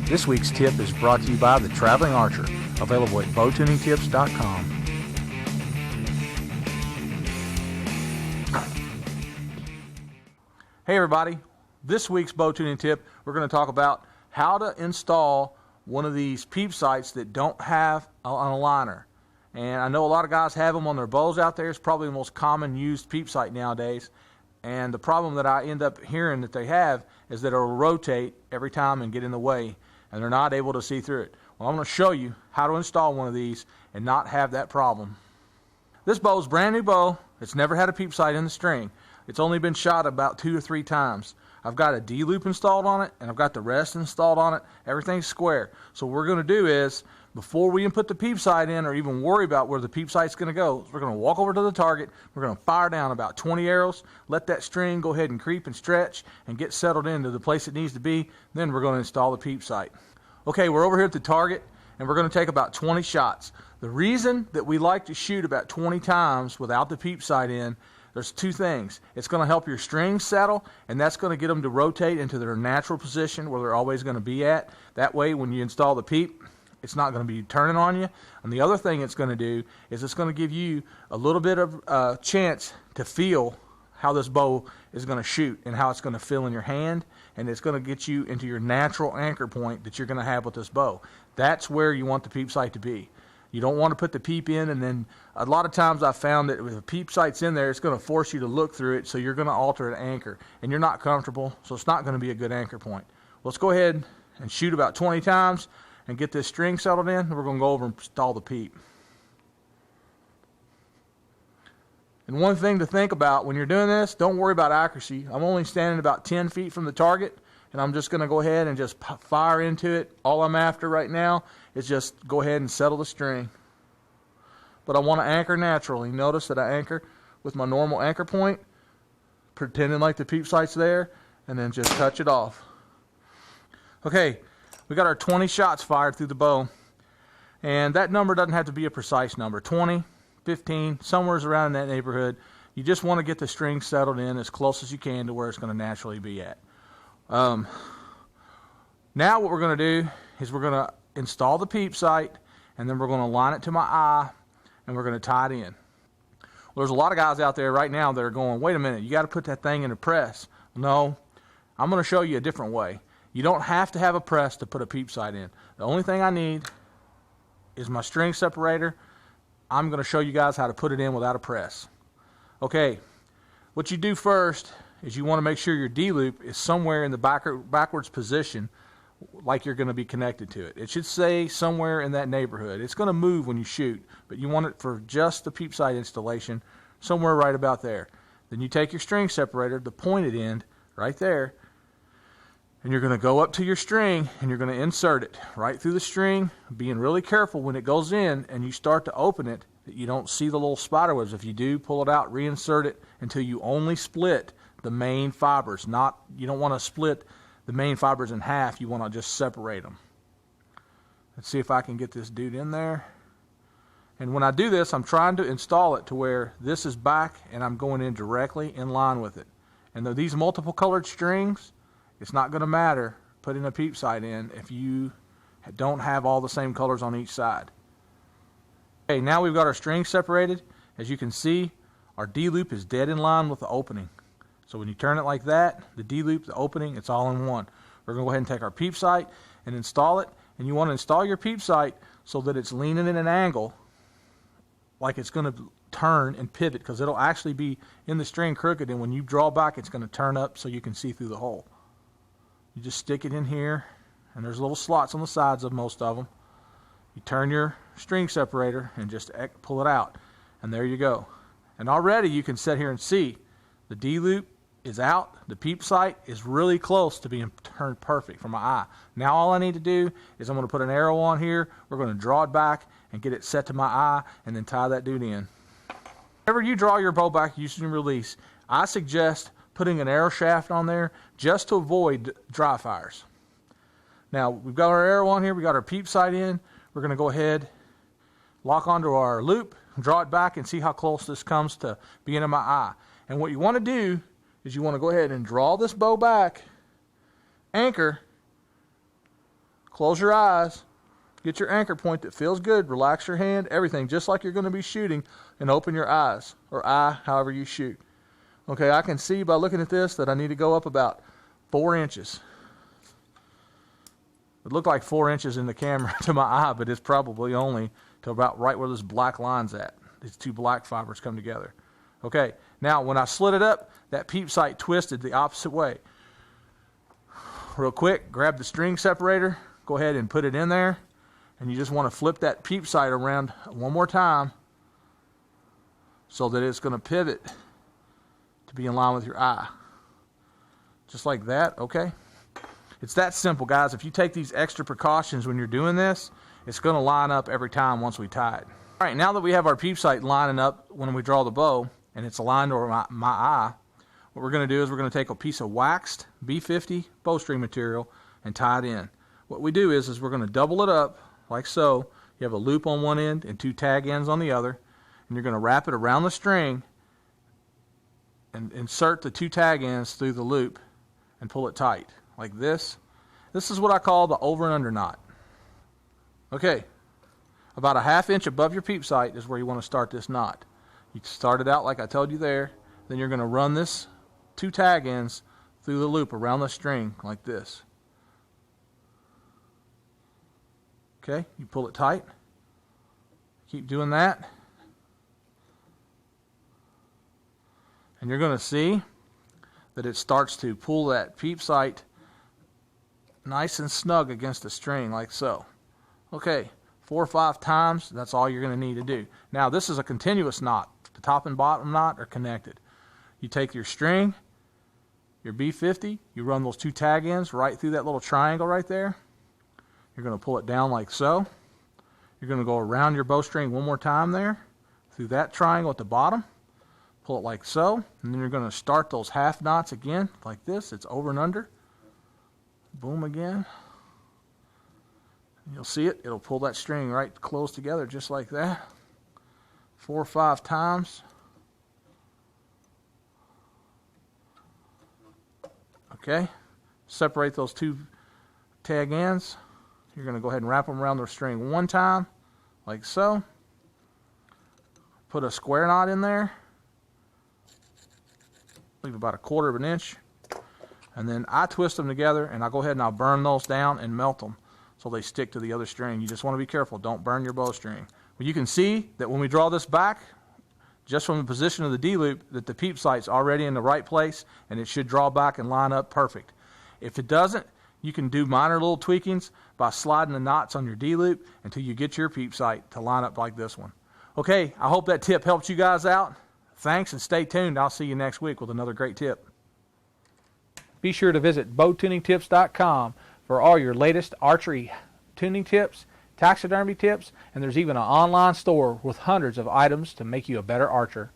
This week's tip is brought to you by The Traveling Archer, available at bowtuningtips.com. Hey everybody, this week's bow tuning tip, we're going to talk about how to install one of these Peep sights that don't have an aligner. And I know a lot of guys have them on their bows out there. It's probably the most common used Peep sight nowadays. And the problem that I end up hearing that they have is that it'll rotate every time and get in the way, and they're not able to see through it. Well, I'm going to show you how to install one of these and not have that problem. This bow is a brand new bow. It's never had a Peep sight in the string. It's only been shot about 2 or 3 times. I've got a D-loop installed on it, and I've got the rest installed on it. Everything's square. So what we're going to do is, before we even put the Peep sight in or even worry about where the Peep sight's going to go, we're going to walk over to the target. We're going to fire down about 20 arrows, let that string go ahead and creep and stretch and get settled into the place it needs to be. Then we're going to install the Peep sight. Okay, we're over here at the target, and we're going to take about 20 shots. The reason that we like to shoot about 20 times without the Peep sight in, there's 2 things. It's going to help your strings settle, and that's going to get them to rotate into their natural position where they're always going to be at. That way, when you install the Peep, it's not going to be turning on you. And the other thing it's going to do is it's going to give you a little bit of a chance to feel how this bow is going to shoot and how it's going to feel in your hand, and it's going to get you into your natural anchor point that you're going to have with this bow. That's where you want the Peep sight to be. You don't want to put the Peep in, and then a lot of times I've found that if the Peep sight's in there, it's going to force you to look through it, so you're going to alter an anchor, and you're not comfortable, so it's not going to be a good anchor point. Let's go ahead and shoot about 20 times and get this string settled in. We're going to go over and install the Peep. And one thing to think about when you're doing this, don't worry about accuracy. I'm only standing about 10 feet from the target, and I'm just going to go ahead and just fire into it. All I'm after right now is just go ahead and settle the string. But I want to anchor naturally. Notice that I anchor with my normal anchor point, pretending like the Peep sight's there, and then just touch it off. Okay, we got our 20 shots fired through the bow, and that number doesn't have to be a precise number. 20, 15, somewhere around in that neighborhood. You just want to get the string settled in as close as you can to where it's going to naturally be at. Now what we're going to do is we're going to install the Peep sight, and then we're going to line it to my eye, and we're going to tie it in. Well, there's a lot of guys out there right now that are going, wait a minute, you got to put that thing in a press. No, I'm going to show you a different way. You don't have to have a press to put a Peep sight in. The only thing I need is my string separator. I'm going to show you guys how to put it in without a press. Okay, what you do first is you want to make sure your D-loop is somewhere in the backwards position like you're going to be connected to it. It should say somewhere in that neighborhood. It's going to move when you shoot, but you want it for just the Peep sight installation somewhere right about there. Then you take your string separator, the pointed end, right there, and you're going to go up to your string and you're going to insert it right through the string, being really careful when it goes in and you start to open it that you don't see the little spider webs. If you do, pull it out, reinsert it until you only split the main fibers. You don't want to split the main fibers in half. You want to just separate them. Let's see if I can get this dude in there. And when I do this, I'm trying to install it to where this is back and I'm going in directly in line with it. And though these multiple colored strings, it's not going to matter putting a Peep sight in if you don't have all the same colors on each side. Okay, now we've got our strings separated. As you can see, our D-loop is dead in line with the opening. So when you turn it like that, the D-loop, the opening, it's all in one. We're going to go ahead and take our Peep sight and install it. And you want to install your Peep sight so that it's leaning in an angle like it's going to turn and pivot, because it'll actually be in the string crooked, and when you draw back, it's going to turn up so you can see through the hole. You just stick it in here, and there's little slots on the sides of most of them. You turn your string separator and just pull it out, and there you go. And already you can sit here and see the D-loop is out. The Peep sight is really close to being turned perfect for my eye. Now all I need to do is I'm going to put an arrow on here. We're going to draw it back and get it set to my eye, and then tie that dude in. Whenever you draw your bow back using release, I suggest putting an arrow shaft on there just to avoid dry fires. Now we've got our arrow on here, we got our Peep sight in. We're going to go ahead, lock onto our loop, draw it back, and see how close this comes to being in my eye. And what you want to do is you want to go ahead and draw this bow back, anchor, Close your eyes. Get your anchor point that feels good. Relax your hand, everything, just like you're going to be shooting, and open your eyes, or eye, however you shoot. Okay, I can see by looking at this that I need to go up about 4 inches. It looked like 4 inches in the camera to my eye, but it's probably only to about right where this black line's at. These 2 black fibers come together. Okay, now when I slid it up, that peep sight twisted the opposite way. Real quick, grab the string separator, go ahead and put it in there, and you just want to flip that peep sight around one more time so that it's going to pivot to be in line with your eye. Just like that, okay? It's that simple, guys. If you take these extra precautions when you're doing this, it's going to line up every time once we tie it. All right, now that we have our peep sight lining up when we draw the bow, and it's aligned over my eye, what we're going to do is we're going to take a piece of waxed B50 bowstring material and tie it in. What we do is we're going to double it up like so. You have a loop on one end and 2 tag ends on the other, and you're going to wrap it around the string and insert the 2 tag ends through the loop and pull it tight like this. This is what I call the over and under knot. Okay, about a 1/2 inch above your peep sight is where you want to start this knot. You start it out like I told you there, then you're going to run this 2 tag ends through the loop around the string like this. Okay, you pull it tight. Keep doing that. And you're going to see that it starts to pull that peep sight nice and snug against the string like so. Okay, 4 or 5 times, that's all you're going to need to do. Now this is a continuous knot. The top and bottom knot are connected. You take your string, your B50, you run those 2 tag ends right through that little triangle right there. You're going to pull it down like so. You're going to go around your bowstring one more time there, through that triangle at the bottom. Pull it like so, and then you're going to start those 1/2 knots again, like this. It's over and under. Boom again. You'll see it. It'll pull that string right close together just like that. 4 or 5 times. Okay. Separate those 2 tag ends. You're going to go ahead and wrap them around the string one time, like so. Put a square knot in there. Leave about 1/4 of an inch. And then I twist them together, and I'll go ahead and I'll burn those down and melt them so they stick to the other string. You just want to be careful. Don't burn your bowstring. Well, you can see that when we draw this back, just from the position of the D-loop, that the peep sight's already in the right place, and it should draw back and line up perfect. If it doesn't, you can do minor little tweakings by sliding the knots on your D-loop until you get your peep sight to line up like this one. Okay, I hope that tip helped you guys out. Thanks, and stay tuned. I'll see you next week with another great tip. Be sure to visit bowtuningtips.com for all your latest archery tuning tips, taxidermy tips, and there's even an online store with hundreds of items to make you a better archer.